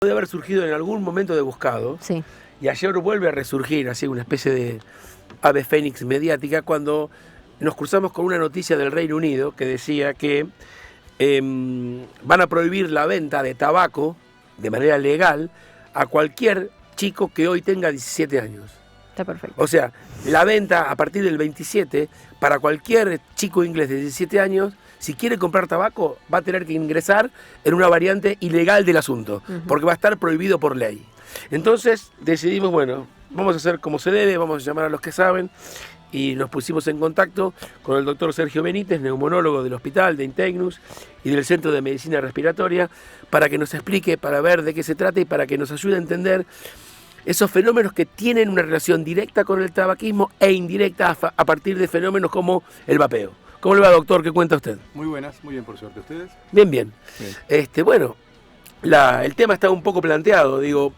Puede haber surgido en algún momento de buscado, Sí. y ayer vuelve a resurgir, así una especie de ave fénix mediática, cuando nos cruzamos con una noticia del Reino Unido que decía que van a prohibir la venta de tabaco de manera legal a cualquier chico que hoy tenga 17 años. Está perfecto. O sea, la venta a partir del 27, para cualquier chico inglés de 17 años, si quiere comprar tabaco, va a tener que ingresar en una variante ilegal del asunto, porque va a estar prohibido por ley. Entonces decidimos, bueno, vamos a hacer como se debe, vamos a llamar a los que saben, y nos pusimos en contacto con el doctor Sergio Benítez, neumonólogo del hospital de Integnus y del Centro de Medicina Respiratoria, para que nos explique, para ver de qué se trata y para que nos ayude a entender esos fenómenos que tienen una relación directa con el tabaquismo e indirecta a partir de fenómenos como el vapeo. ¿Cómo le va, doctor? ¿Qué cuenta usted? Muy buenas, muy bien, por suerte. ¿Ustedes? Bien, bien. Bien. Bueno, el tema está un poco planteado. Digo,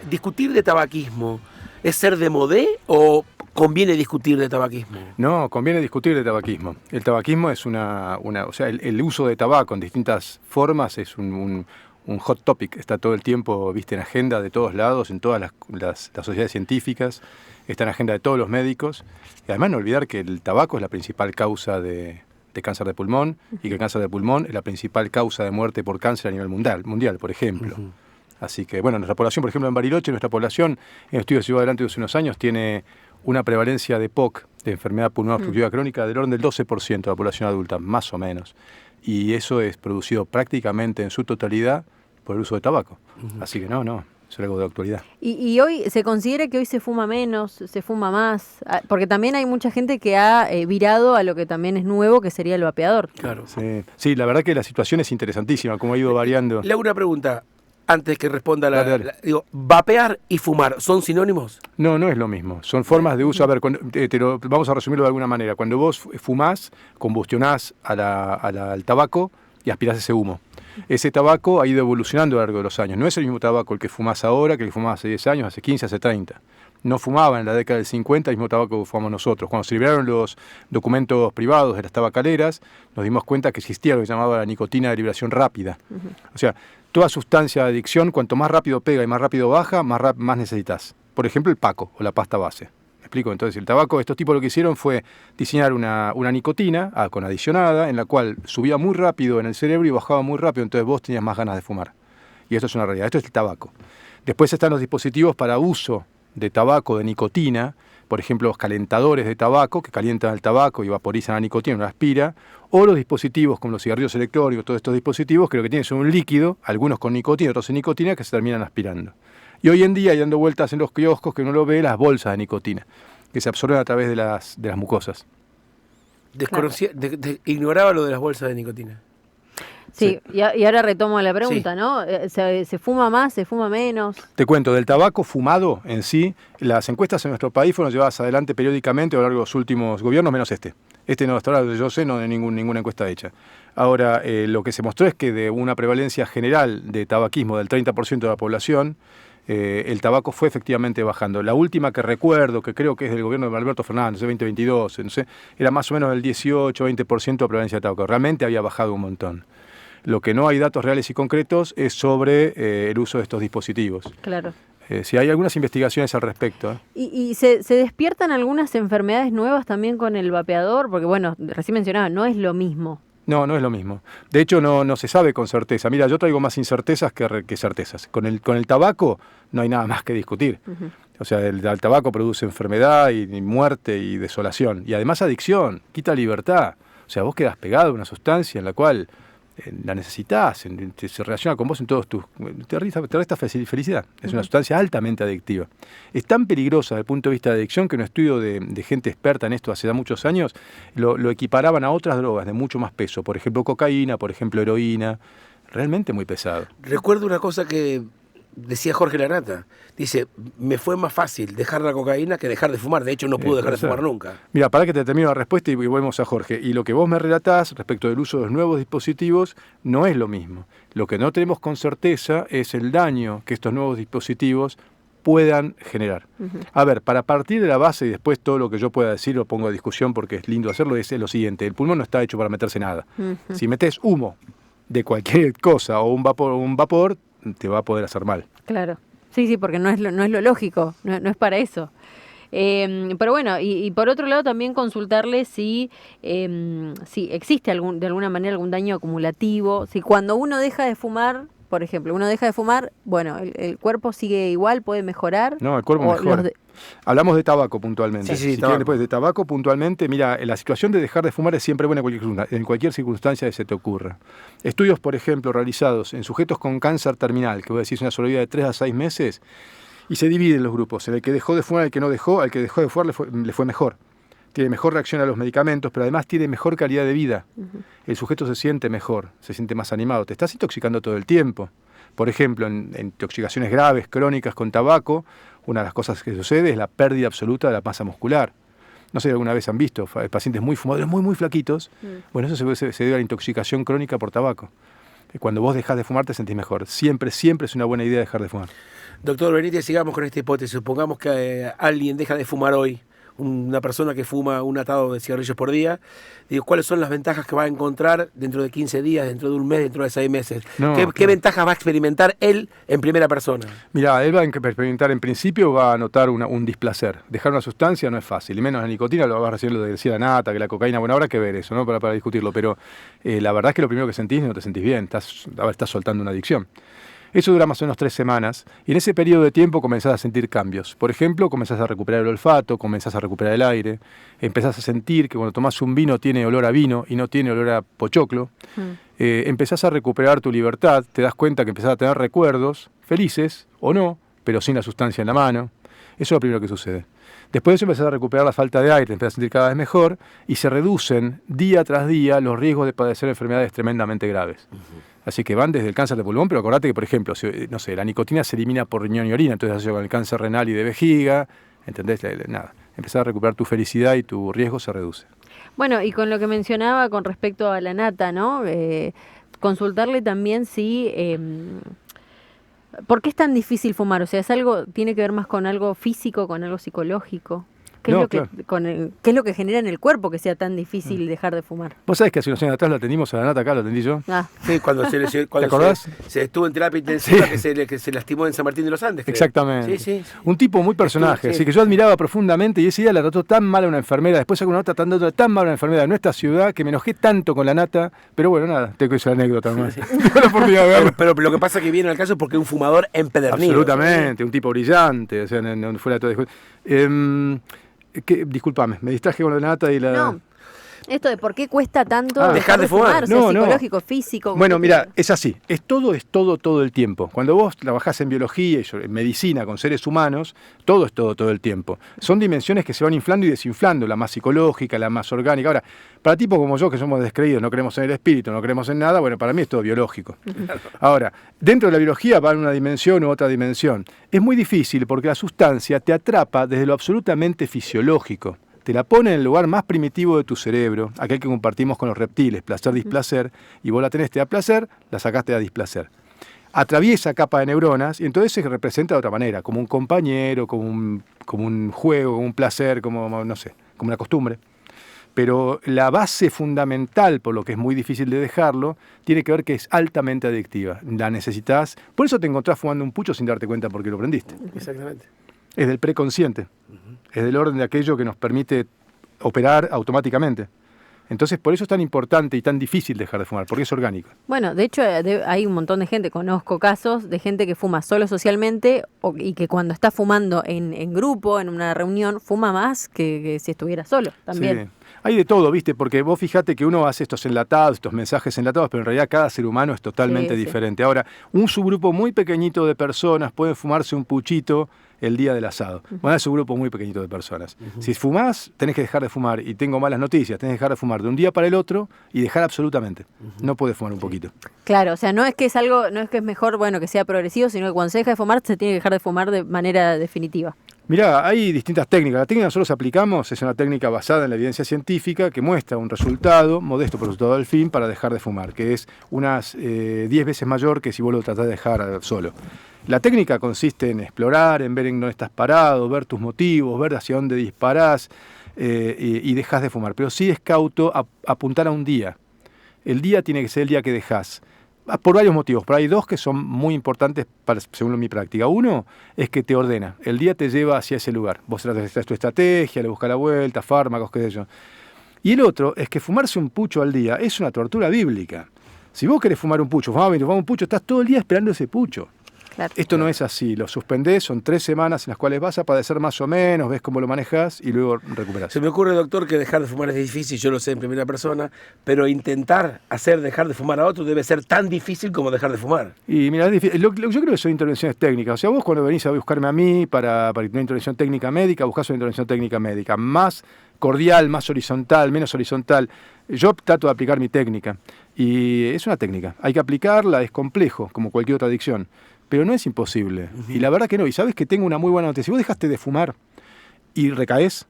¿discutir de tabaquismo es ser de modé o conviene discutir de tabaquismo? No, conviene discutir de tabaquismo. El tabaquismo es o sea, el uso de tabaco en distintas formas es un hot topic. Está todo el tiempo, viste, en agenda de todos lados, en todas las sociedades científicas, está en agenda de todos los médicos. Y además no olvidar que el tabaco es la principal causa de cáncer de pulmón y que el cáncer de pulmón es la principal causa de muerte por cáncer a nivel mundial, por ejemplo. Así que, bueno, nuestra población, por ejemplo, en Bariloche, nuestra población, en estudios que llevó adelante hace unos años, tiene una prevalencia de POC, de enfermedad pulmonar obstructiva crónica, del orden del 12% de la población adulta, más o menos. Y eso es producido prácticamente en su totalidad por el uso de tabaco. Así que no, es algo de actualidad. Y hoy se considera que hoy se fuma menos, se fuma más, porque también hay mucha gente que ha virado a lo que también es nuevo, que sería el vapeador. Claro. Sí, la verdad que la situación es interesantísima, como ha ido variando. Le hago una pregunta, antes que responda Dale. digo, ¿vapear y fumar son sinónimos? No es lo mismo. Son formas de uso. A ver, vamos a resumirlo de alguna manera. Cuando vos fumás, combustionás al tabaco y aspirás ese humo. Ese tabaco ha ido evolucionando a lo largo de los años. No es el mismo tabaco el que fumás ahora que el que fumás hace 10 años, hace 15, hace 30. No fumaban en la década del 50 el mismo tabaco que fumamos nosotros. Cuando se liberaron los documentos privados de las tabacaleras, nos dimos cuenta que existía lo que se llamaba la nicotina de liberación rápida. O sea, toda sustancia de adicción, cuanto más rápido pega y más rápido baja, más necesitas. Por ejemplo, el paco o la pasta base. ¿Me explico? Entonces, el tabaco, estos tipos lo que hicieron fue diseñar una nicotina con adicionada, en la cual subía muy rápido en el cerebro y bajaba muy rápido, entonces vos tenías más ganas de fumar. Y esto es una realidad. Esto es el tabaco. Después están los dispositivos para uso de tabaco, de nicotina, por ejemplo, los calentadores de tabaco, que calientan el tabaco y vaporizan la nicotina, no la aspira, o los dispositivos como los cigarrillos electrónicos, todos estos dispositivos que lo que tienen son un líquido, algunos con nicotina, otros sin nicotina, que se terminan aspirando. Y hoy en día hay dando vueltas en los kioscos que uno lo ve, las bolsas de nicotina, que se absorben a través de las mucosas. Ignoraba lo de las bolsas de nicotina. Sí. Y ahora retomo la pregunta, ¿no? ¿Se fuma más, se fuma menos? Te cuento, del tabaco fumado en sí, las encuestas en nuestro país fueron llevadas adelante periódicamente a lo largo de los últimos gobiernos, menos este. No, hasta ahora yo sé, no hay ninguna encuesta hecha. Ahora, lo que se mostró es que de una prevalencia general de tabaquismo del 30% de la población, el tabaco fue efectivamente bajando. La última que recuerdo, que creo que es del gobierno de Alberto Fernández, 2022, no sé, era más o menos del 18-20% de prevalencia de tabaco. Realmente había bajado un montón. Lo que no hay datos reales y concretos es sobre el uso de estos dispositivos. Claro. Sí, hay algunas investigaciones al respecto. ¿Y se despiertan algunas enfermedades nuevas también con el vapeador? Porque, bueno, recién mencionaba, no es lo mismo. No es lo mismo. De hecho, no se sabe con certeza. Mira, yo traigo más incertezas que certezas. Con el tabaco no hay nada más que discutir. O sea, el tabaco produce enfermedad y muerte y desolación. Y además adicción, quita libertad. O sea, vos quedás pegado a una sustancia en la cual la necesitas, se relaciona con vos en todos tus... Te resta felicidad. Es una sustancia altamente adictiva. Es tan peligrosa desde el punto de vista de adicción que un estudio de gente experta en esto hace ya muchos años lo equiparaban a otras drogas de mucho más peso. Por ejemplo, cocaína, por ejemplo, heroína. Realmente muy pesado. Recuerdo una cosa que decía Jorge Lanata. Dice, me fue más fácil dejar la cocaína que dejar de fumar. De hecho, no pude dejar de fumar nunca. Mira, para que te termine la respuesta y volvemos a Jorge. Y lo que vos me relatás respecto del uso de los nuevos dispositivos no es lo mismo. Lo que no tenemos con certeza es el daño que estos nuevos dispositivos puedan generar. A ver, para partir de la base y después todo lo que yo pueda decir lo pongo a discusión porque es lindo hacerlo, es lo siguiente. El pulmón no está hecho para meterse nada. Si metes humo de cualquier cosa o un vapor, te va a poder hacer mal. Claro. Sí, porque no es lo lógico, no es para eso. Pero bueno, y por otro lado también consultarle si existe de alguna manera algún daño acumulativo, si cuando uno deja de fumar, por ejemplo, bueno, el cuerpo sigue igual, puede mejorar. No, el cuerpo mejora. Hablamos de tabaco puntualmente. Sí, si quieren después de tabaco puntualmente, mira, la situación de dejar de fumar es siempre buena en cualquier circunstancia que se te ocurra. Estudios, por ejemplo, realizados en sujetos con cáncer terminal, que voy a decir es una sobrevida de 3 a 6 meses, y se dividen los grupos. En el que dejó de fumar, el que no dejó, al que dejó de fumar le fue mejor. Tiene mejor reacción a los medicamentos, pero además tiene mejor calidad de vida. El sujeto se siente mejor, se siente más animado. Te estás intoxicando todo el tiempo. Por ejemplo, en intoxicaciones graves, crónicas con tabaco, una de las cosas que sucede es la pérdida absoluta de la masa muscular. No sé si alguna vez han visto pacientes muy fumadores, muy flaquitos. Bueno, eso se debe a la intoxicación crónica por tabaco. Cuando vos dejás de fumar te sentís mejor. Siempre es una buena idea dejar de fumar. Doctor Benítez, sigamos con esta hipótesis. Supongamos que alguien deja de fumar hoy, una persona que fuma un atado de cigarrillos por día. Digo, ¿cuáles son las ventajas que va a encontrar dentro de 15 días, dentro de un mes, dentro de 6 meses? ¿Qué ventajas va a experimentar él en primera persona? Mira, él va a experimentar, en principio va a notar un displacer. Dejar una sustancia no es fácil, y menos la nicotina, lo vas a recibir lo que decía la nata, que la cocaína, bueno, habrá que ver eso, ¿no? Para discutirlo, pero la verdad es que lo primero que sentís no te sentís bien, estás soltando una adicción. Eso dura más o menos 3 semanas y en ese periodo de tiempo comenzás a sentir cambios. Por ejemplo, comenzás a recuperar el olfato, comenzás a recuperar el aire, empezás a sentir que cuando tomás un vino tiene olor a vino y no tiene olor a pochoclo. Empezás a recuperar tu libertad, te das cuenta que empezás a tener recuerdos, felices o no, pero sin la sustancia en la mano. Eso es lo primero que sucede. Después de eso empezás a recuperar la falta de aire, te empezás a sentir cada vez mejor y se reducen día tras día los riesgos de padecer enfermedades tremendamente graves. Así que van desde el cáncer de pulmón, pero acordate que, por ejemplo, no sé, la nicotina se elimina por riñón y orina, entonces hace con el cáncer renal y de vejiga, ¿entendés? Nada, empezás a recuperar tu felicidad y tu riesgo se reduce. Bueno, y con lo que mencionaba con respecto a la nata, ¿no? Consultarle también si... ¿por qué es tan difícil fumar? O sea, tiene que ver más con algo físico, con algo psicológico. ¿Qué es lo que genera en el cuerpo que sea tan difícil dejar de fumar? Vos sabés que hace unos años atrás la atendimos a la nata acá, la atendí yo. Sí, cuando ¿te acordás? Se estuvo en terapia intensiva, que se lastimó en San Martín de los Andes. Creo. Exactamente. Sí. Un tipo muy personaje, así que yo admiraba profundamente y ese día la trató tan mal a una enfermera, después sacó una nota tan mal a una enfermera de nuestra ciudad que me enojé tanto con la nata, pero bueno, nada, tengo esa anécdota más. Pero lo que pasa es que viene al caso porque es un fumador empedernido. Absolutamente, un tipo brillante, o sea, no fuera todo. Disculpame, me distraje con la nata y la... No, esto de por qué cuesta tanto dejar de fumar. O sea, psicológico, físico. Bueno, mira, es así, es todo el tiempo. Cuando vos trabajás en biología y en medicina con seres humanos, todo es todo el tiempo. Son dimensiones que se van inflando y desinflando, la más psicológica, la más orgánica. Ahora, para tipos como yo, que somos descreídos, no creemos en el espíritu, no creemos en nada, bueno, para mí es todo biológico. Ahora, dentro de la biología va en una dimensión u otra dimensión. Es muy difícil porque la sustancia te atrapa desde lo absolutamente fisiológico. Te la pone en el lugar más primitivo de tu cerebro, aquel que compartimos con los reptiles, placer-displacer, y vos la tenés, te da placer, la sacaste a displacer. Atraviesa capa de neuronas y entonces se representa de otra manera, como un compañero, como un juego, como un placer, como, no sé, como una costumbre. Pero la base fundamental, por lo que es muy difícil de dejarlo, tiene que ver que es altamente adictiva. La necesitas, por eso te encontrás fumando un pucho sin darte cuenta porque lo prendiste. Exactamente. Es del preconsciente. Es del orden de aquello que nos permite operar automáticamente. Entonces, por eso es tan importante y tan difícil dejar de fumar, porque es orgánico. Bueno, de hecho, hay un montón de gente, conozco casos de gente que fuma solo socialmente y que cuando está fumando en grupo, en una reunión, fuma más que si estuviera solo también. Sí. Hay de todo, ¿viste? Porque vos fíjate que uno hace estos enlatados, estos mensajes enlatados, pero en realidad cada ser humano es totalmente diferente. Ahora, un subgrupo muy pequeñito de personas puede fumarse un puchito el día del asado. Bueno, es un grupo muy pequeñito de personas. Si fumás, tenés que dejar de fumar. Y tengo malas noticias, tenés que dejar de fumar de un día para el otro y dejar absolutamente. No podés fumar un poquito. Claro, o sea, no es que es mejor, bueno, que sea progresivo, sino que cuando se deja de fumar, se tiene que dejar de fumar de manera definitiva. Mirá, hay distintas técnicas. La técnica que nosotros aplicamos es una técnica basada en la evidencia científica que muestra un resultado, modesto pero resultado al fin, para dejar de fumar, que es unas 10 veces mayor que si vos lo tratás de dejar solo. La técnica consiste en explorar, en ver en dónde estás parado, ver tus motivos, ver hacia dónde disparás y dejás de fumar. Pero sí es cauto apuntar a un día. El día tiene que ser el día que dejás. por varios motivos, pero hay dos que son muy importantes según mi práctica. Uno es que te ordena, el día te lleva hacia ese lugar. Vos traes tu estrategia, le buscas la vuelta, fármacos, qué sé yo. Y el otro es que fumarse un pucho al día es una tortura bíblica. Si vos querés fumar un pucho, fumamos un pucho, estás todo el día esperando ese pucho. Claro. Esto no es así, lo suspendés, son 3 semanas en las cuales vas a padecer más o menos, ves cómo lo manejás y luego recuperás. Se me ocurre, doctor, que dejar de fumar es difícil, yo lo sé en primera persona, pero intentar dejar de fumar a otro debe ser tan difícil como dejar de fumar. Y mira, yo creo que son intervenciones técnicas. O sea, vos cuando venís a buscarme a mí para una intervención técnica médica, buscás una intervención técnica médica más cordial, más horizontal, menos horizontal. Yo trato de aplicar mi técnica y es una técnica, hay que aplicarla, es complejo, como cualquier otra adicción. Pero no es imposible. Y la verdad que no. Y sabes que tengo una muy buena noticia. Si vos dejaste de fumar y recaes,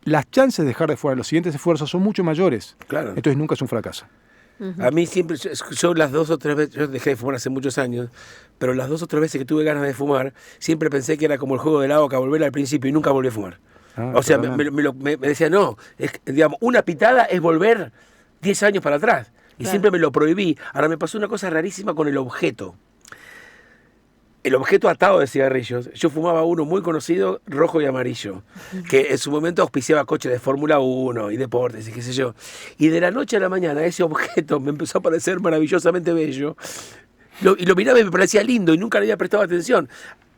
las chances de dejar de fumar en los siguientes esfuerzos son mucho mayores. Claro. Entonces nunca es un fracaso. A mí siempre, yo las 2 o 3 veces, yo dejé de fumar hace muchos años, pero las 2 o 3 veces que tuve ganas de fumar, siempre pensé que era como el juego del agua, que volver al principio y nunca volví a fumar. O sea, me decía, no, digamos, una pitada es volver 10 años para atrás. Y siempre me lo prohibí. Ahora me pasó una cosa rarísima con el objeto. El objeto atado de cigarrillos. Yo fumaba uno muy conocido, rojo y amarillo, que en su momento auspiciaba coches de Fórmula 1 y deportes y qué sé yo. Y de la noche a la mañana ese objeto me empezó a parecer maravillosamente bello. Y lo miraba y me parecía lindo y nunca le había prestado atención.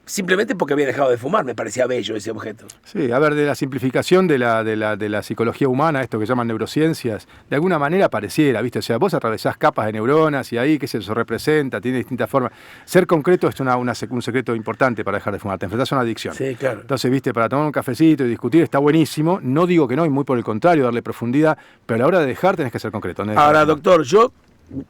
Simplemente porque había dejado de fumar, me parecía bello ese objeto. Sí, a ver, de la simplificación de la psicología humana, esto que llaman neurociencias, de alguna manera pareciera, ¿viste? O sea, vos atravesás capas de neuronas y ahí, qué se eso representa, tiene distintas formas. Ser concreto es un secreto importante para dejar de fumar, te enfrentás a una adicción. Sí, claro. Entonces, ¿viste? Para tomar un cafecito y discutir está buenísimo, no digo que no, y muy por el contrario, darle profundidad, pero a la hora de dejar tenés que ser concreto. Ahora, doctor, yo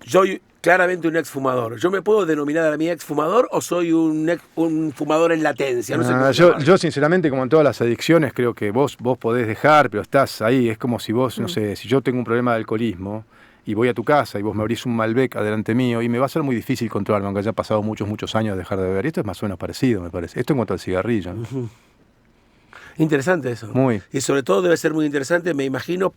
soy claramente un exfumador. ¿Yo me puedo denominar a mí exfumador o soy un fumador en latencia? No sé cómo yo sinceramente, como en todas las adicciones, creo que vos podés dejar, pero estás ahí. Es como si vos, no sé, si yo tengo un problema de alcoholismo y voy a tu casa y vos me abrís un Malbec adelante mío y me va a ser muy difícil controlarme, aunque haya pasado muchos años de dejar de beber. Y esto es más o menos parecido, me parece. Esto en cuanto al cigarrillo, ¿no? Interesante eso. Muy. Y sobre todo debe ser muy interesante, me imagino,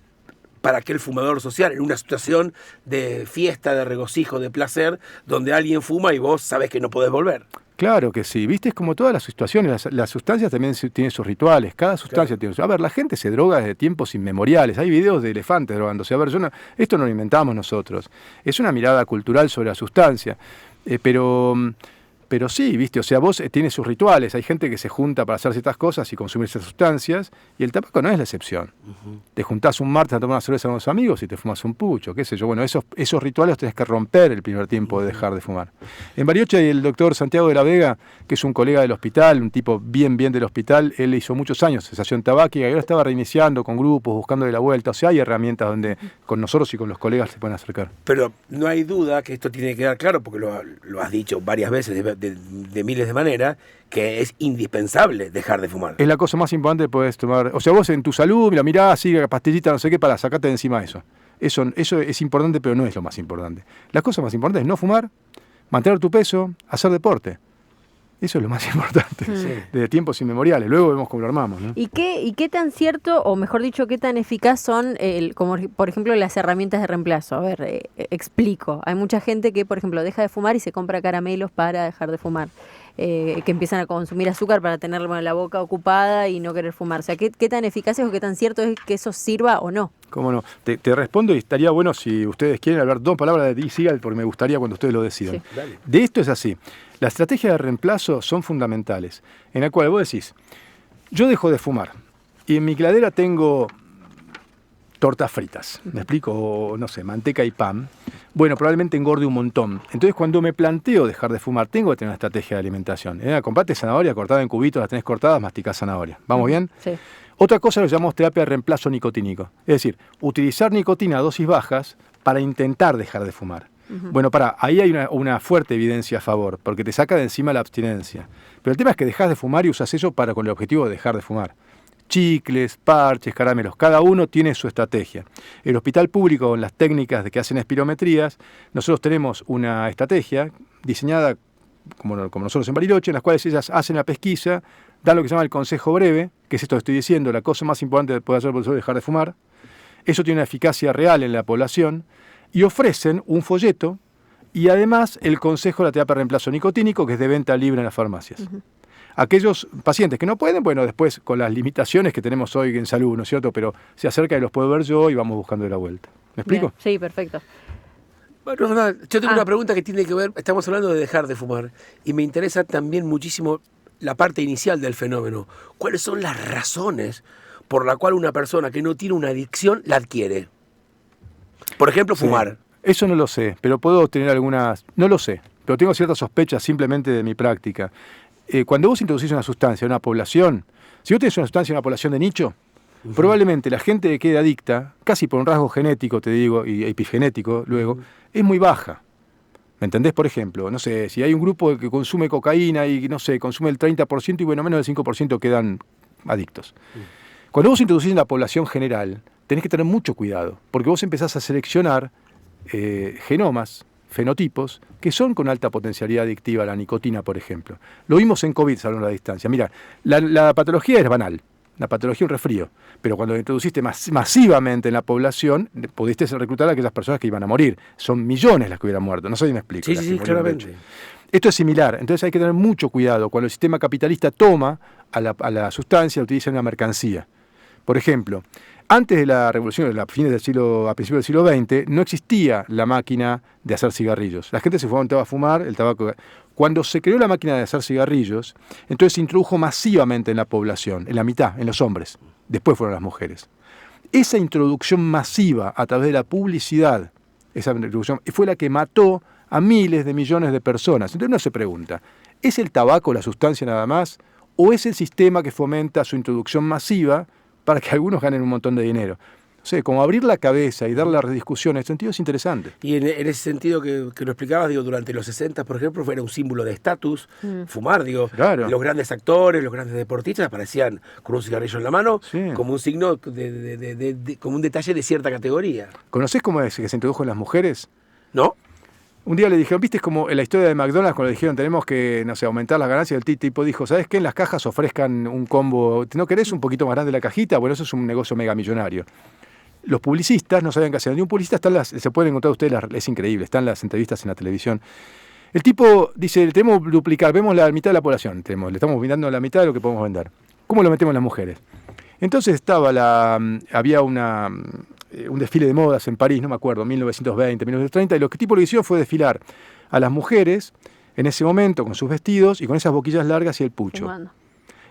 para aquel fumador social, en una situación de fiesta, de regocijo, de placer, donde alguien fuma y vos sabés que no podés volver. Claro que sí, viste, es como todas las situaciones, las sustancias también tienen sus rituales, cada sustancia tiene A ver, la gente se droga desde tiempos inmemoriales, hay videos de elefantes drogándose, a ver, esto no lo inventamos nosotros, es una mirada cultural sobre la sustancia, pero sí, viste, o sea, vos tienes sus rituales, hay gente que se junta para hacer ciertas cosas y consumir esas sustancias, y el tabaco no es la excepción. Te juntás un martes a tomar una cerveza con los amigos y te fumas un pucho, qué sé yo. Bueno, esos rituales los tenés que romper el primer tiempo de dejar de fumar. En Bariloche hay el doctor Santiago de la Vega, que es un colega del hospital, un tipo bien del hospital, él hizo muchos años cesación tabáquica y ahora estaba reiniciando con grupos, buscando de la vuelta, o sea, hay herramientas donde con nosotros y con los colegas se pueden acercar. Pero no hay duda que esto tiene que quedar claro, porque lo has dicho varias veces de miles de maneras, que es indispensable dejar de fumar. Es la cosa más importante que podés tomar. O sea, vos en tu salud, mirás, sigue pastillita, no sé qué, para sacarte de encima eso. Eso es importante, pero no es lo más importante. La cosa más importante es no fumar, mantener tu peso, hacer deporte. Eso es lo más importante, desde tiempos inmemoriales. Luego vemos cómo lo armamos, ¿no? ¿Y qué tan cierto, o mejor dicho, qué tan eficaz son, como por ejemplo, las herramientas de reemplazo? A ver, explico. Hay mucha gente que, por ejemplo, deja de fumar y se compra caramelos para dejar de fumar. Que empiezan a consumir azúcar para tenerlo en la boca ocupada y no querer fumar. O sea, ¿qué tan eficaz es o qué tan cierto es que eso sirva o no? ¿Cómo no? Te respondo y estaría bueno si ustedes quieren hablar 2 palabras de D-Cigal, porque me gustaría cuando ustedes lo decidan. Sí. De esto es así. Las estrategias de reemplazo son fundamentales, en la cual vos decís, yo dejo de fumar y en mi heladera tengo tortas fritas, ¿me explico? O, no sé, manteca y pan. Bueno, probablemente engorde un montón. Entonces, cuando me planteo dejar de fumar, tengo que tener una estrategia de alimentación. Comprate zanahoria cortada en cubitos, las tenés cortadas, masticás zanahoria. ¿Vamos bien? Sí. Otra cosa lo llamamos terapia de reemplazo nicotínico. Es decir, utilizar nicotina a dosis bajas para intentar dejar de fumar. Bueno, ahí hay una fuerte evidencia a favor, porque te saca de encima la abstinencia. Pero el tema es que dejás de fumar y usas eso con el objetivo de dejar de fumar. Chicles, parches, caramelos, cada uno tiene su estrategia. El hospital público, con las técnicas de que hacen espirometrías, nosotros tenemos una estrategia diseñada como nosotros en Bariloche, en las cuales ellas hacen la pesquisa, dan lo que se llama el consejo breve, que es esto que estoy diciendo, la cosa más importante que puede hacer el profesor es dejar de fumar. Eso tiene una eficacia real en la población y ofrecen un folleto Y además el consejo de la terapia de reemplazo nicotínico, que es de venta libre en las farmacias. Aquellos pacientes que no pueden, bueno, después con las limitaciones que tenemos hoy en salud, ¿no es cierto? Pero se acerca y los puedo ver yo y vamos buscando de la vuelta. ¿Me explico? Bien. Sí, perfecto. Bueno, Ronald, yo tengo una pregunta que tiene que ver, estamos hablando de dejar de fumar, y me interesa también muchísimo la parte inicial del fenómeno. ¿Cuáles son las razones por la cual una persona que no tiene una adicción la adquiere? Por ejemplo, fumar. Eso no lo sé, pero puedo tener algunas... No lo sé, pero tengo ciertas sospechas simplemente de mi práctica. Cuando vos introducís una sustancia en una población, si vos tenés una sustancia en una población de nicho, probablemente la gente que quede adicta, casi por un rasgo genético, te digo, y epigenético luego, es muy baja. ¿Me entendés? Por ejemplo, no sé, si hay un grupo que consume cocaína y, no sé, consume el 30% y, bueno, menos del 5% quedan adictos. Cuando vos introducís en la población general, tenés que tener mucho cuidado, porque vos empezás a seleccionar genomas, fenotipos, que son con alta potencialidad adictiva, la nicotina, por ejemplo. Lo vimos en COVID, salvo la distancia. Mira, la patología es banal, la patología es un resfrío, pero cuando lo introduciste masivamente en la población, pudiste reclutar a aquellas personas que iban a morir. Son millones las que hubieran muerto, no sé si me explico. Sí, claramente. Esto es similar, entonces hay que tener mucho cuidado cuando el sistema capitalista toma a la sustancia, la utiliza en una mercancía. Por ejemplo, antes de la revolución, a principios del siglo XX, no existía la máquina de hacer cigarrillos. La gente se fumaba a fumar, el tabaco. Cuando se creó la máquina de hacer cigarrillos, entonces se introdujo masivamente en la población, en la mitad, en los hombres. Después fueron las mujeres. Esa introducción masiva a través de la publicidad, esa introducción, fue la que mató a miles de millones de personas. Entonces uno se pregunta, ¿es el tabaco la sustancia nada más? ¿O es el sistema que fomenta su introducción masiva para que algunos ganen un montón de dinero? O sea, como abrir la cabeza y dar la rediscusión en ese sentido es interesante. Y en ese sentido que lo explicabas, digo, durante los 60, por ejemplo, era un símbolo de estatus, fumar, digo. Claro. Los grandes actores, los grandes deportistas aparecían con un cigarrillo en la mano, Sí. como un signo, como un detalle de cierta categoría. ¿Conocés cómo es que se introdujo en las mujeres? ¿No? Un día le dijeron, ¿viste? Es como en la historia de McDonald's cuando le dijeron tenemos que, no sé, aumentar las ganancias. El tipo dijo, ¿sabes qué? En las cajas ofrezcan un combo. ¿No querés un poquito más grande la cajita? Bueno, eso es un negocio mega millonario. Los publicistas no sabían qué hacer. Ni un publicista se pueden encontrar ustedes, es increíble, están las entrevistas en la televisión. El tipo dice, tenemos que duplicar, vemos la mitad de la población, le estamos brindando la mitad de lo que podemos vender. ¿Cómo lo metemos en las mujeres? Entonces había un desfile de modas en París, no me acuerdo, 1920, 1930, y lo que el tipo lo hizo fue desfilar a las mujeres en ese momento con sus vestidos y con esas boquillas largas y el pucho. Fumando.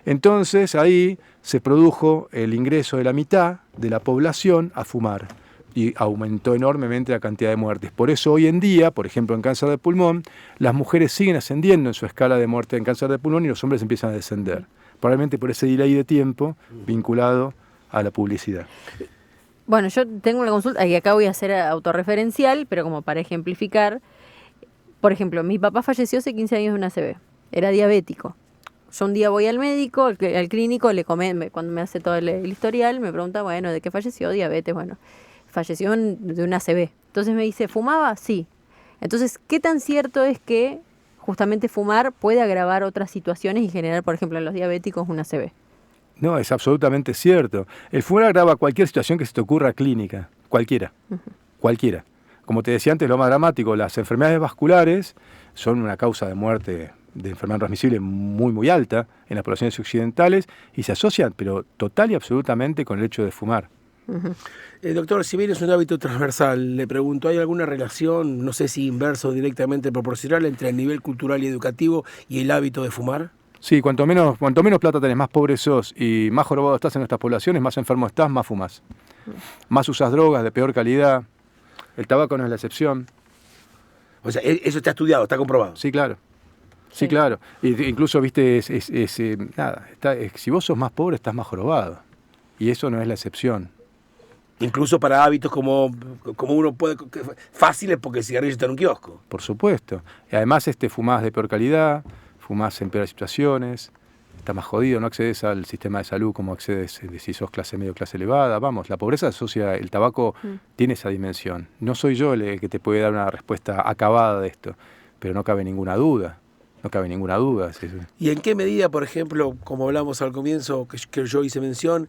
Entonces ahí se produjo el ingreso de la mitad de la población a fumar y aumentó enormemente la cantidad de muertes. Por eso hoy en día, por ejemplo en cáncer de pulmón, las mujeres siguen ascendiendo en su escala de muerte en cáncer de pulmón y los hombres empiezan a descender. Probablemente por ese delay de tiempo vinculado a la publicidad. Bueno, yo tengo una consulta, y acá voy a ser autorreferencial, pero como para ejemplificar. Por ejemplo, mi papá falleció hace 15 años de una ACV. Era diabético. Yo un día voy al médico, al clínico, cuando me hace todo el historial, me pregunta, bueno, ¿de qué falleció? Diabetes, bueno. Falleció de una ACV. Entonces me dice, ¿fumaba? Sí. Entonces, ¿qué tan cierto es que justamente fumar puede agravar otras situaciones y generar, por ejemplo, en los diabéticos una ACV? No, es absolutamente cierto. El fumar agrava cualquier situación que se te ocurra clínica, cualquiera, cualquiera. Como te decía antes, lo más dramático, las enfermedades vasculares son una causa de muerte de enfermedad transmisible muy, muy alta en las poblaciones occidentales y se asocian, pero total y absolutamente con el hecho de fumar. Doctor, si bien es un hábito transversal, le pregunto, ¿hay alguna relación, no sé si inversa o directamente proporcional, entre el nivel cultural y educativo y el hábito de fumar? Sí, cuanto menos plata tenés, más pobre sos y más jorobado estás en nuestras poblaciones, más enfermo estás, más fumás. Más usás drogas de peor calidad. El tabaco no es la excepción. O sea, eso está estudiado, está comprobado. Sí, claro. Sí, claro. Incluso, viste, si vos sos más pobre, estás más jorobado. Y eso no es la excepción. Incluso para hábitos como uno puede, fáciles porque el cigarrillo está en un kiosco. Por supuesto. Y además fumás de peor calidad, fumás en peores situaciones, estás más jodido, no accedes al sistema de salud como accedes si sos clase media o clase elevada. Vamos, la pobreza asocia, el tabaco tiene esa dimensión. No soy yo el que te puede dar una respuesta acabada de esto, pero no cabe ninguna duda. No cabe ninguna duda. ¿Y en qué medida, por ejemplo, como hablamos al comienzo, que yo hice mención,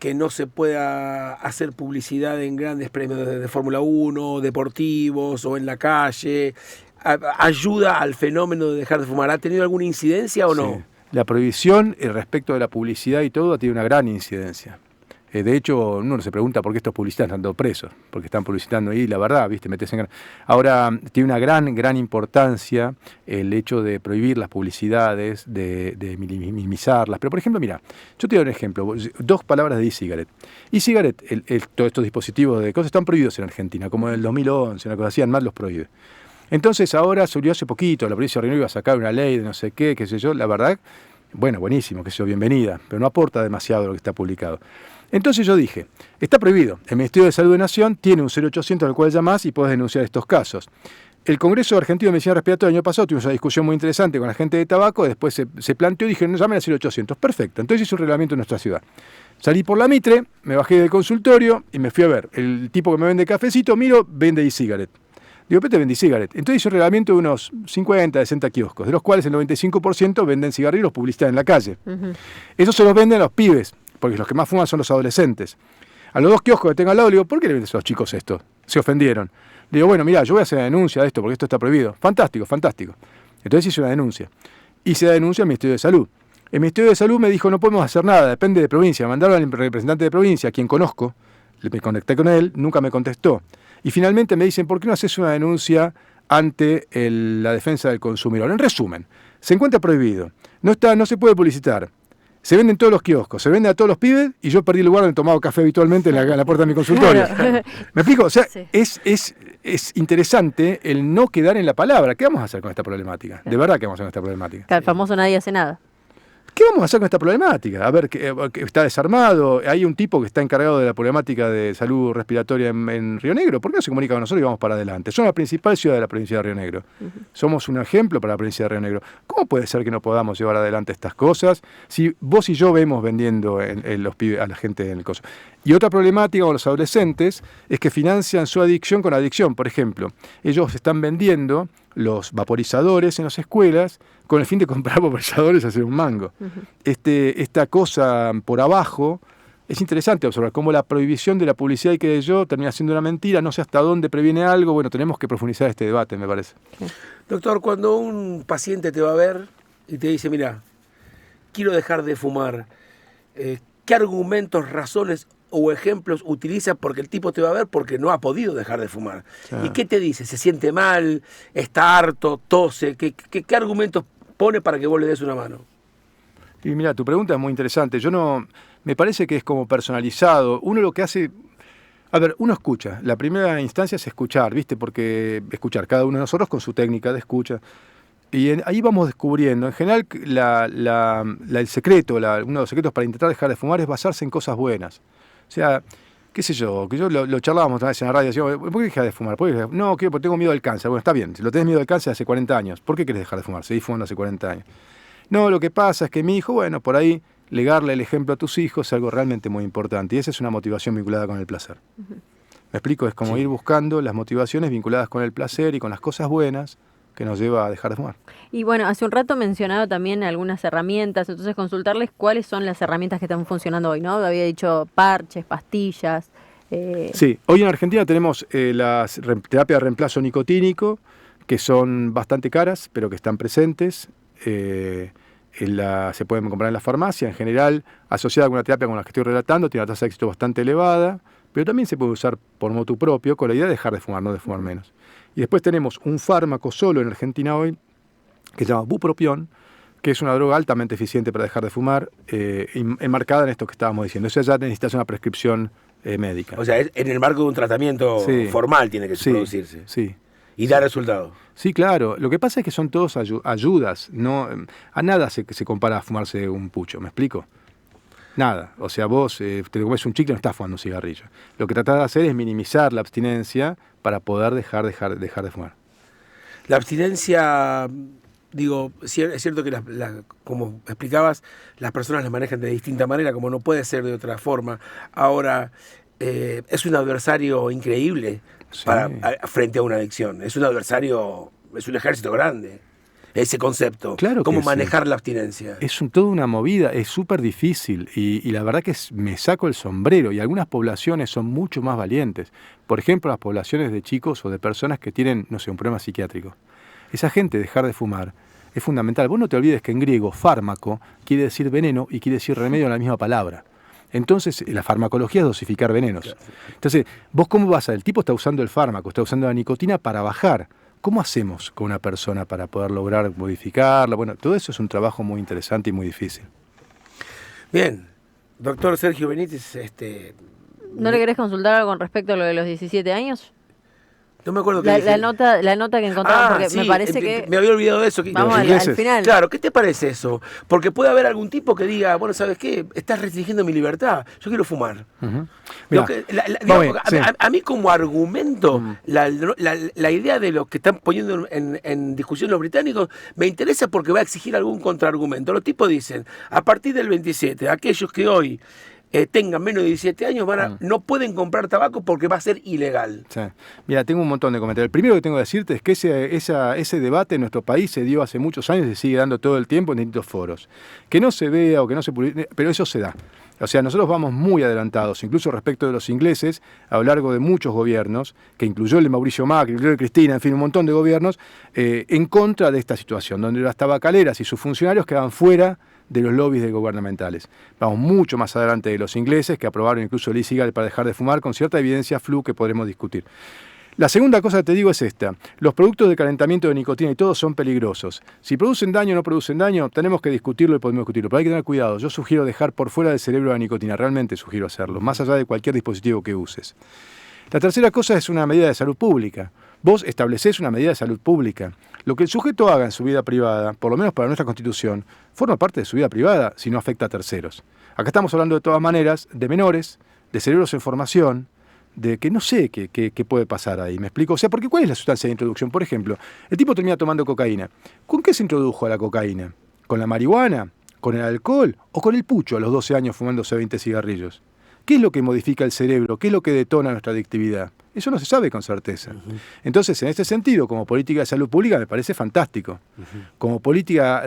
que no se pueda hacer publicidad en grandes premios de Fórmula 1, deportivos o en la calle, ayuda al fenómeno de dejar de fumar. ¿Ha tenido alguna incidencia o no? Sí. La prohibición respecto de la publicidad y todo tiene una gran incidencia. De hecho, uno se pregunta por qué estos publicistas están todos presos, porque están publicitando ahí, la verdad, ¿viste? Ahora, tiene una gran importancia el hecho de prohibir las publicidades, de minimizarlas. Pero, por ejemplo, mira, yo te doy un ejemplo, 2 palabras de e-cigarette. E-cigarette, todos estos dispositivos de cosas están prohibidos en Argentina, como en el 2011, una cosa así, ANMAT los prohíbe. Entonces, ahora salió hace poquito, la provincia de Río Negro iba a sacar una ley de no sé qué sé yo, la verdad, bueno, buenísimo, qué sé yo, bienvenida, pero no aporta demasiado lo que está publicado. Entonces yo dije, está prohibido, el Ministerio de Salud de Nación tiene un 0800 al cual llamás y podés denunciar estos casos. El Congreso Argentino de Medicina Respiratoria el año pasado tuvimos una discusión muy interesante con la gente de tabaco, después se planteó y dije, no, llamen al 0800, perfecto, entonces hice un reglamento en nuestra ciudad. Salí por la Mitre, me bajé del consultorio y me fui a ver, el tipo que me vende cafecito, miro, vende e-cigarette. Digo, ¿qué te vendí cigarette? Entonces hice un reglamento de unos 50, 60 kioscos, de los cuales el 95% venden cigarrillos publicidad en la calle. Esos se los venden a los pibes, porque los que más fuman son los adolescentes. A los 2 kioscos que tengo al lado, le digo, ¿por qué le vendes a los chicos esto? Se ofendieron. Le digo, bueno, mira, yo voy a hacer una denuncia de esto, porque esto está prohibido. Fantástico, fantástico. Entonces hice una denuncia. Hice la denuncia al Ministerio de Salud. El Ministerio de Salud me dijo, no podemos hacer nada, depende de provincia. Me mandaron al representante de provincia, a quien conozco, me conecté con él, nunca me contestó. Y finalmente me dicen, ¿por qué no haces una denuncia ante la defensa del consumidor? En resumen, se encuentra prohibido, no se puede publicitar, se vende en todos los kioscos, se vende a todos los pibes y yo perdí el lugar donde tomaba café habitualmente en la puerta de mi consultorio. Claro. ¿Me explico? O sea, Sí. es interesante el no quedar en la palabra. ¿Qué vamos a hacer con esta problemática? De verdad, ¿qué vamos a hacer con esta problemática? El famoso nadie hace nada. ¿Qué vamos a hacer con esta problemática? A ver, que está desarmado, hay un tipo que está encargado de la problemática de salud respiratoria en Río Negro. ¿Por qué no se comunica con nosotros y vamos para adelante? Somos la principal ciudad de la provincia de Río Negro. Somos un ejemplo para la provincia de Río Negro. ¿Cómo puede ser que no podamos llevar adelante estas cosas si vos y yo vemos vendiendo los pibes, a la gente en el coso? Y otra problemática con los adolescentes es que financian su adicción con adicción. Por ejemplo, ellos están vendiendo los vaporizadores en las escuelas con el fin de comprar vaporizadores y hacer un mango. Esta cosa por abajo, es interesante observar cómo la prohibición de la publicidad y que yo termina siendo una mentira, no sé hasta dónde previene algo. Bueno, tenemos que profundizar este debate, me parece. Doctor, cuando un paciente te va a ver y te dice, mira, quiero dejar de fumar, ¿qué argumentos, razones o ejemplos utiliza? Porque el tipo te va a ver porque no ha podido dejar de fumar. Claro. ¿Y qué te dice? ¿Se siente mal? ¿Está harto? ¿Tose? ¿Qué argumentos pone para que vos le des una mano? Y mira, tu pregunta es muy interesante. Me parece que es como personalizado. Uno lo que hace, a ver, uno escucha. La primera instancia es escuchar, ¿viste? Porque escuchar cada uno de nosotros con su técnica de escucha. Y ahí vamos descubriendo. En general, el secreto, uno de los secretos para intentar dejar de fumar es basarse en cosas buenas. O sea, qué sé yo, que lo charlábamos otra vez en la radio, decíamos, ¿por qué dejas de fumar? No, porque tengo miedo al cáncer. Bueno, está bien, si lo tenés miedo al cáncer hace 40 años, ¿por qué querés dejar de fumar? Seguís fumando hace 40 años. No, lo que pasa es que mi hijo, bueno, por ahí, legarle el ejemplo a tus hijos es algo realmente muy importante. Y esa es una motivación vinculada con el placer. ¿Me explico? Es como ir buscando las motivaciones vinculadas con el placer y con las cosas buenas que nos lleva a dejar de fumar. Y bueno, hace un rato mencionado también algunas herramientas, entonces consultarles cuáles son las herramientas que están funcionando hoy, ¿no? Había dicho parches, pastillas. Sí, hoy en Argentina tenemos las terapias de reemplazo nicotínico, que son bastante caras, pero que están presentes. Se pueden comprar en la farmacia, en general, asociada con una terapia con la que estoy relatando, tiene una tasa de éxito bastante elevada, pero también se puede usar por motu propio, con la idea de dejar de fumar, no de fumar menos. Y después tenemos un fármaco solo en Argentina hoy, que se llama bupropión, que es una droga altamente eficiente para dejar de fumar, enmarcada en esto que estábamos diciendo. Eso ya necesitas una prescripción médica. O sea, en el marco de un tratamiento formal tiene que producirse. Sí. Y da resultado. Sí, claro. Lo que pasa es que son todos ayudas. No, a nada se compara a fumarse un pucho, ¿me explico? Nada. O sea, vos te comes un chicle y no estás fumando un cigarrillo. Lo que tratás de hacer es minimizar la abstinencia para poder dejar de fumar. La abstinencia, digo, es cierto que como explicabas, las personas la manejan de distinta manera, como no puede ser de otra forma. Ahora, es un adversario increíble frente a una adicción. Es un adversario, es un ejército grande. ese concepto. Claro, cómo que manejar la abstinencia. Es toda una movida, es súper difícil y la verdad que me saco el sombrero, y algunas poblaciones son mucho más valientes. Por ejemplo, las poblaciones de chicos o de personas que tienen, no sé, un problema psiquiátrico. Esa gente, dejar de fumar es fundamental. Vos no te olvides que en griego fármaco quiere decir veneno y quiere decir remedio en la misma palabra. Entonces, la farmacología es dosificar venenos. Entonces, vos cómo vas a... El tipo está usando el fármaco, está usando la nicotina para bajar. ¿Cómo hacemos con una persona para poder lograr modificarla? Bueno, todo eso es un trabajo muy interesante y muy difícil. Bien. Doctor Sergio Benítez, ¿No le querés consultar algo con respecto a lo de los 17 años? no me acuerdo La nota que encontramos, porque sí, me parece que... me había olvidado de eso. Vamos al final. Claro, ¿qué te parece eso? Porque puede haber algún tipo que diga, bueno, ¿sabes qué? Estás restringiendo mi libertad, yo quiero fumar. Mirá, A mí como argumento, la idea de lo que están poniendo en discusión los británicos me interesa porque va a exigir algún contraargumento. Los tipos dicen, a partir del 27, aquellos que hoy tengan menos de 17 años no pueden comprar tabaco porque va a ser ilegal. Sí. Mira, tengo un montón de comentarios. El primero que tengo que decirte es que ese debate en nuestro país se dio hace muchos años y se sigue dando todo el tiempo en distintos foros. Que no se vea o que no se publique, pero eso se da. O sea, nosotros vamos muy adelantados, incluso respecto de los ingleses, a lo largo de muchos gobiernos, que incluyó el de Mauricio Macri, incluyó el de Cristina, en fin, un montón de gobiernos, en contra de esta situación, donde las tabacaleras y sus funcionarios quedan fuera de los lobbies gubernamentales. Vamos mucho más adelante de los ingleses, que aprobaron incluso el e-cigarette para dejar de fumar, con cierta evidencia flu que podremos discutir. La segunda cosa que te digo es esta: los productos de calentamiento de nicotina y todos son peligrosos. Si producen daño o no producen daño, tenemos que discutirlo y podemos discutirlo, pero hay que tener cuidado. Yo sugiero dejar por fuera del cerebro la nicotina, realmente sugiero hacerlo, más allá de cualquier dispositivo que uses. La tercera cosa es una medida de salud pública. Vos establecés una medida de salud pública. Lo que el sujeto haga en su vida privada, por lo menos para nuestra Constitución, forma parte de su vida privada si no afecta a terceros. Acá estamos hablando de todas maneras de menores, de cerebros en formación, de que no sé qué puede pasar ahí. ¿Me explico? O sea, porque ¿cuál es la sustancia de introducción? Por ejemplo, el tipo termina tomando cocaína. ¿Con qué se introdujo a la cocaína? ¿Con la marihuana? ¿Con el alcohol? ¿O con el pucho a los 12 años fumándose 20 cigarrillos? ¿Qué es lo que modifica el cerebro? ¿Qué es lo que detona nuestra adictividad? Eso no se sabe con certeza. Entonces, en este sentido, como política de salud pública, me parece fantástico. Como política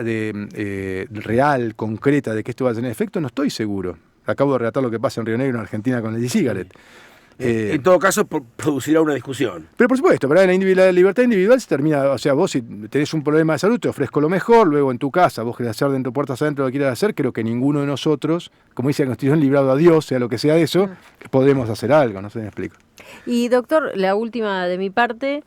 real, concreta, de que esto va a tener efecto, no estoy seguro. Acabo de relatar lo que pasa en Río Negro, en Argentina, con el e-cigarette. En todo caso, producirá una discusión. Pero por supuesto, ¿verdad? La libertad individual se termina, o sea, vos si tenés un problema de salud, te ofrezco lo mejor, luego en tu casa, vos querés hacer dentro puertas adentro lo que quieras hacer, creo que ninguno de nosotros, como dice la Constitución, librado a Dios, sea lo que sea de eso, podemos hacer algo, no sé si me explico. Y doctor, la última de mi parte,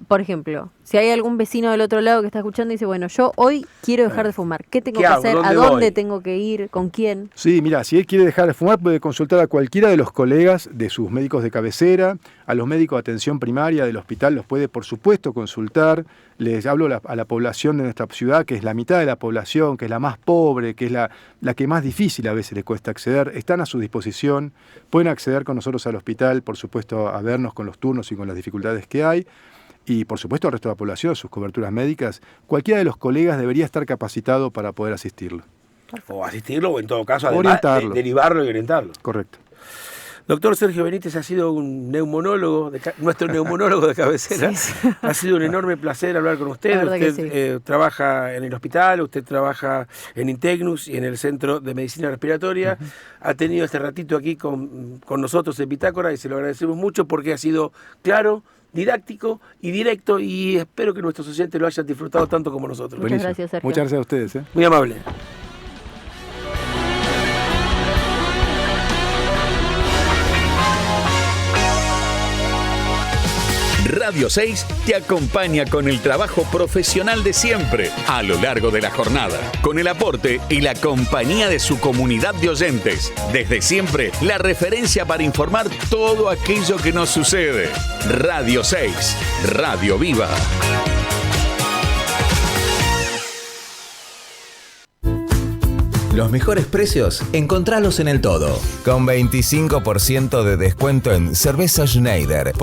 por ejemplo, si hay algún vecino del otro lado que está escuchando y dice, bueno, yo hoy quiero dejar de fumar, ¿qué tengo que hacer? ¿A dónde tengo que ir? ¿Con quién? Sí, mira, si él quiere dejar de fumar puede consultar a cualquiera de los colegas de sus médicos de cabecera, a los médicos de atención primaria del hospital los puede por supuesto consultar. Les hablo a la población de nuestra ciudad, que es la mitad de la población, que es la más pobre, que es la que más difícil a veces le cuesta acceder. Están a su disposición, pueden acceder con nosotros al hospital, por supuesto, a vernos con los turnos y con las dificultades que hay. Y por supuesto al resto de la población, sus coberturas médicas, cualquiera de los colegas debería estar capacitado para poder asistirlo. O asistirlo, o en todo caso, orientarlo. Derivarlo y orientarlo. Correcto. Doctor Sergio Benítez ha sido un neumonólogo, nuestro neumonólogo de cabecera. Sí. Ha sido un enorme placer hablar con usted. Usted trabaja en el hospital, usted trabaja en Integnus y en el Centro de Medicina Respiratoria. Ha tenido este ratito aquí con nosotros en Bitácora y se lo agradecemos mucho porque ha sido claro, didáctico y directo, y espero que nuestros oyentes lo hayan disfrutado tanto como nosotros. Muchas gracias, Sergio. Muchas gracias a ustedes. Muy amable. Radio 6 te acompaña con el trabajo profesional de siempre a lo largo de la jornada, con el aporte y la compañía de su comunidad de oyentes. Desde siempre, la referencia para informar todo aquello que nos sucede. Radio 6, Radio Viva. Los mejores precios, encontralos en El Todo. Con 25% de descuento en cerveza Schneider.